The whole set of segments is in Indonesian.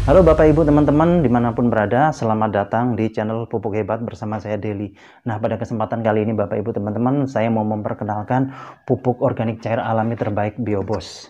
Halo Bapak Ibu teman-teman dimanapun berada, selamat datang di channel Pupuk Hebat bersama saya Deli. Nah, pada kesempatan kali ini Bapak Ibu teman-teman, saya mau memperkenalkan pupuk organik cair alami terbaik Biobos.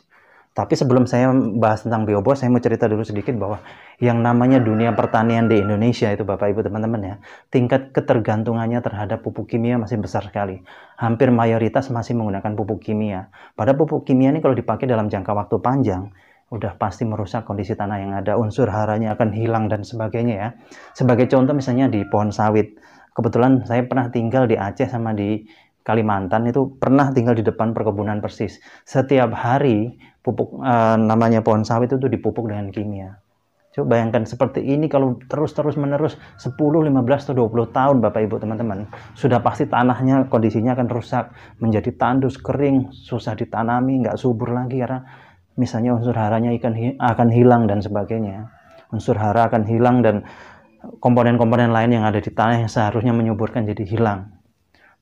Tapi sebelum saya bahas tentang Biobos, saya mau cerita dulu sedikit bahwa yang namanya dunia pertanian di Indonesia itu Bapak Ibu teman-teman ya, tingkat ketergantungannya terhadap pupuk kimia masih besar sekali. Hampir mayoritas masih menggunakan pupuk kimia. Pada pupuk kimia ini kalau dipakai dalam jangka waktu panjang, udah pasti merusak kondisi tanah yang ada, unsur haranya akan hilang dan sebagainya ya. Sebagai contoh misalnya di pohon sawit. Kebetulan saya pernah tinggal di Aceh sama di Kalimantan, itu pernah tinggal di depan perkebunan persis. Setiap hari pupuk namanya pohon sawit itu dipupuk dengan kimia. Coba bayangkan seperti ini kalau terus-terus menerus 10, 15 atau 20 tahun Bapak Ibu teman-teman. Sudah pasti tanahnya kondisinya akan rusak, menjadi tandus, kering, susah ditanami, nggak subur lagi karena misalnya unsur haranya akan hilang dan sebagainya. Unsur hara akan hilang dan komponen-komponen lain yang ada di tanah yang seharusnya menyuburkan jadi hilang.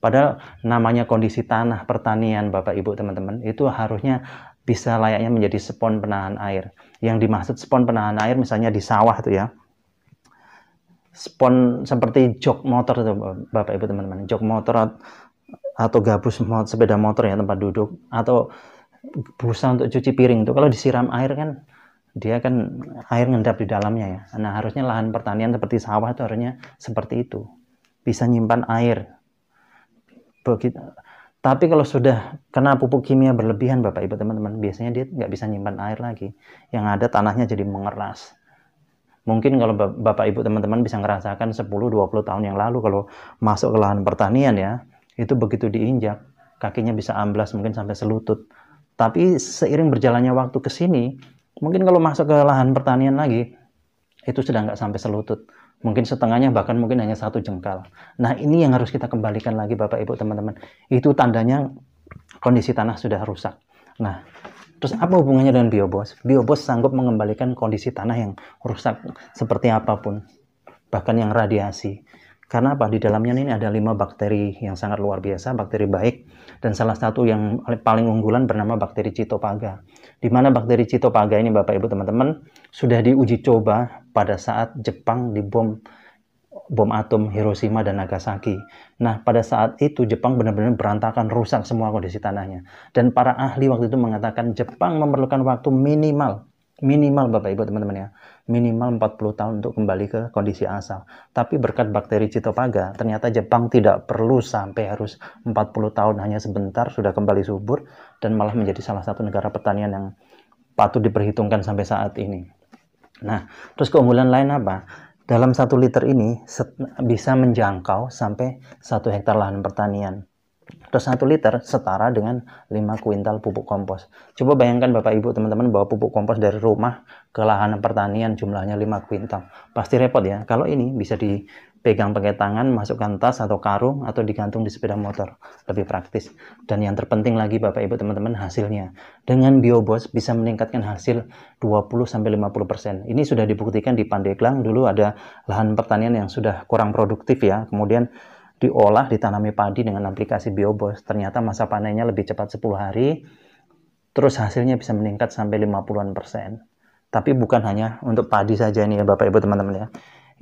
Padahal namanya kondisi tanah pertanian Bapak Ibu teman-teman itu harusnya bisa layaknya menjadi spon penahan air. Yang dimaksud spon penahan air misalnya di sawah itu ya. Spon seperti jok motor itu Bapak Ibu teman-teman. Jok motor atau gabus sepeda motor ya tempat duduk atau busa untuk cuci piring itu kalau disiram air kan dia kan air ngendap di dalamnya ya. Nah, harusnya lahan pertanian seperti sawah itu harusnya seperti itu. Bisa nyimpan air. Begitu. Tapi kalau sudah kena pupuk kimia berlebihan Bapak Ibu teman-teman, biasanya dia nggak bisa nyimpan air lagi. Yang ada tanahnya jadi mengeras. Mungkin kalau Bapak Ibu teman-teman bisa ngerasakan 10-20 tahun yang lalu kalau masuk ke lahan pertanian ya, itu begitu diinjak, kakinya bisa amblas mungkin sampai selutut. Tapi seiring berjalannya waktu ke sini, mungkin kalau masuk ke lahan pertanian lagi, itu sudah nggak sampai selutut. Mungkin setengahnya, bahkan mungkin hanya 1 jengkal. Nah, ini yang harus kita kembalikan lagi Bapak Ibu teman-teman. Itu tandanya kondisi tanah sudah rusak. Nah, terus apa hubungannya dengan Biobos? Biobos sanggup mengembalikan kondisi tanah yang rusak seperti apapun, bahkan yang radiasi. Karena apa? Di dalamnya ini ada 5 bakteri yang sangat luar biasa, bakteri baik, dan salah satu yang paling unggulan bernama bakteri Citopaga. Di mana bakteri Citopaga ini Bapak Ibu teman-teman sudah diuji coba pada saat Jepang dibom bom atom Hiroshima dan Nagasaki. Nah, pada saat itu Jepang benar-benar berantakan, rusak semua kondisi tanahnya. Dan para ahli waktu itu mengatakan Jepang memerlukan waktu minimal Bapak Ibu teman-teman ya, minimal 40 tahun untuk kembali ke kondisi asal. Tapi berkat bakteri Citopaga, ternyata Jepang tidak perlu sampai harus 40 tahun, hanya sebentar sudah kembali subur dan malah menjadi salah satu negara pertanian yang patut diperhitungkan sampai saat ini. Nah, terus keunggulan lain apa? Dalam 1 liter ini bisa menjangkau sampai 1 hektar lahan pertanian. Terus 1 liter setara dengan 5 kuintal pupuk kompos. Coba bayangkan Bapak Ibu teman-teman bawa pupuk kompos dari rumah ke lahan pertanian jumlahnya 5 kuintal. Pasti repot ya. Kalau ini bisa dipegang pakai tangan, masukkan tas atau karung, atau digantung di sepeda motor. Lebih praktis. Dan yang terpenting lagi Bapak Ibu teman-teman hasilnya. Dengan Biobos bisa meningkatkan hasil 20-50%. Ini sudah dibuktikan di Pandeglang. Dulu ada lahan pertanian yang sudah kurang produktif ya. Kemudian diolah, ditanami padi dengan aplikasi Biobos. Ternyata masa panennya lebih cepat 10 hari, terus hasilnya bisa meningkat sampai 50-an%. Tapi bukan hanya untuk padi saja ini ya Bapak Ibu teman-teman ya.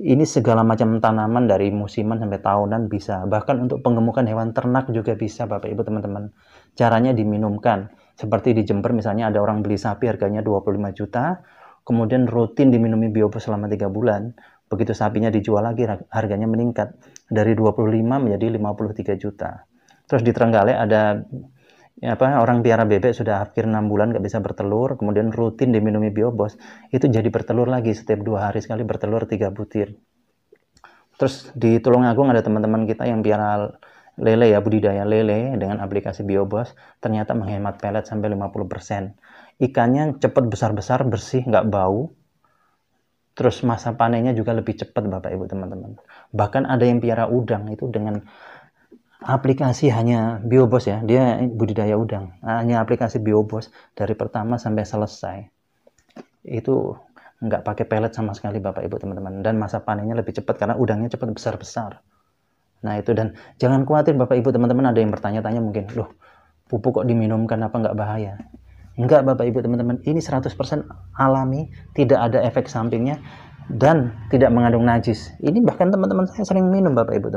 Ini segala macam tanaman dari musiman sampai tahunan bisa. Bahkan untuk penggemukan hewan ternak juga bisa Bapak Ibu teman-teman. Caranya diminumkan. Seperti di Jember misalnya ada orang beli sapi harganya 25 juta, kemudian rutin diminumi Biobos selama 3 bulan. Begitu sapinya dijual lagi harganya meningkat dari 25 menjadi 53 juta. Terus di Trenggalek ada orang piara bebek sudah hampir 6 bulan nggak bisa bertelur, kemudian rutin diminumi Biobos, itu jadi bertelur lagi setiap 2 hari sekali, bertelur 3 butir. Terus di Tulungagung ada teman-teman kita yang piara lele ya, budidaya lele dengan aplikasi Biobos, ternyata menghemat pelet sampai 50%. Ikannya cepat besar-besar, bersih, nggak bau. Terus masa panennya juga lebih cepat Bapak Ibu teman-teman. Bahkan ada yang piara udang itu dengan aplikasi hanya Biobos ya. Dia budidaya udang. Hanya aplikasi Biobos dari pertama sampai selesai. Itu nggak pakai pelet sama sekali Bapak Ibu teman-teman. Dan masa panennya lebih cepat karena udangnya cepat besar-besar. Nah itu, dan jangan khawatir Bapak Ibu teman-teman, ada yang bertanya-tanya mungkin, loh pupuk kok diminumkan, apa nggak bahaya? Enggak Bapak Ibu teman-teman, ini 100% alami, tidak ada efek sampingnya, dan tidak mengandung najis. Ini bahkan teman-teman saya sering minum Bapak Ibu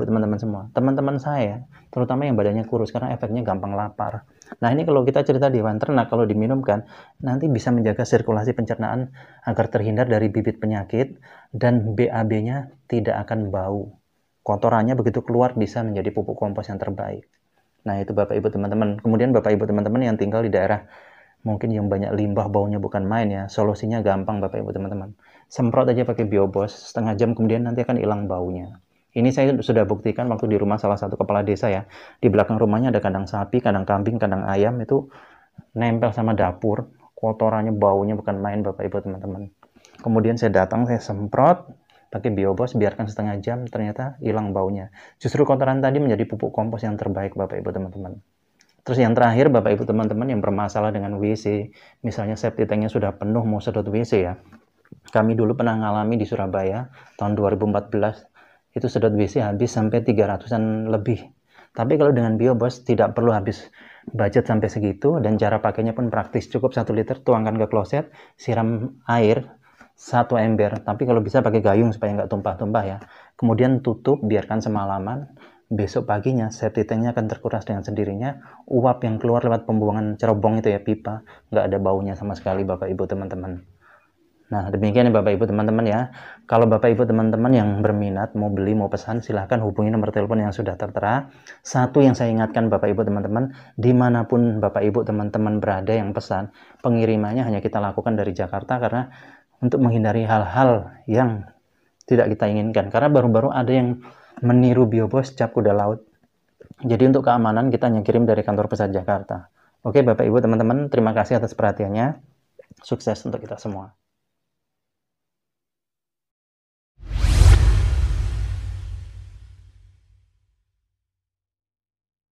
teman-teman semua. Teman-teman saya, terutama yang badannya kurus, karena efeknya gampang lapar. Nah ini kalau kita cerita di hewan ternak, kalau diminumkan, nanti bisa menjaga sirkulasi pencernaan agar terhindar dari bibit penyakit, dan BAB-nya tidak akan bau. Kotorannya begitu keluar bisa menjadi pupuk kompos yang terbaik. Nah itu Bapak Ibu teman-teman. Kemudian Bapak Ibu teman-teman yang tinggal di daerah mungkin yang banyak limbah, baunya bukan main ya, solusinya gampang Bapak Ibu teman-teman. Semprot aja pakai Biobos, setengah jam kemudian nanti akan hilang baunya. Ini saya sudah buktikan waktu di rumah salah satu kepala desa ya. Di belakang rumahnya ada kandang sapi, kandang kambing, kandang ayam, itu nempel sama dapur, kotorannya, baunya bukan main Bapak Ibu teman-teman. Kemudian saya datang, saya semprot pakai Biobos, biarkan setengah jam, ternyata hilang baunya. Justru kotoran tadi menjadi pupuk kompos yang terbaik Bapak Ibu teman-teman. Terus yang terakhir Bapak Ibu teman-teman yang bermasalah dengan WC, misalnya septic tanknya sudah penuh mau sedot WC ya. Kami dulu pernah ngalami di Surabaya tahun 2014, itu sedot WC habis sampai 300-an lebih. Tapi kalau dengan Biobos tidak perlu habis budget sampai segitu, dan cara pakainya pun praktis, cukup 1 liter, tuangkan ke kloset, siram air 1 ember, tapi kalau bisa pakai gayung supaya nggak tumpah-tumpah ya. Kemudian tutup, biarkan semalaman. Besok paginya septic tanknya akan terkuras dengan sendirinya. Uap yang keluar lewat pembuangan cerobong itu ya, pipa, nggak ada baunya sama sekali Bapak Ibu teman-teman. Nah demikian ya Bapak Ibu teman-teman ya. Kalau Bapak Ibu teman-teman yang berminat mau beli, mau pesan, silahkan hubungi nomor telepon yang sudah tertera. Satu yang saya ingatkan Bapak Ibu teman-teman, dimanapun Bapak Ibu teman-teman berada yang pesan, pengirimannya hanya kita lakukan dari Jakarta, karena untuk menghindari hal-hal yang tidak kita inginkan. Karena baru-baru ada yang meniru Biobos cap kuda laut. Jadi untuk keamanan kita hanya kirim dari kantor pusat Jakarta. Oke Bapak Ibu teman-teman, terima kasih atas perhatiannya. Sukses untuk kita semua.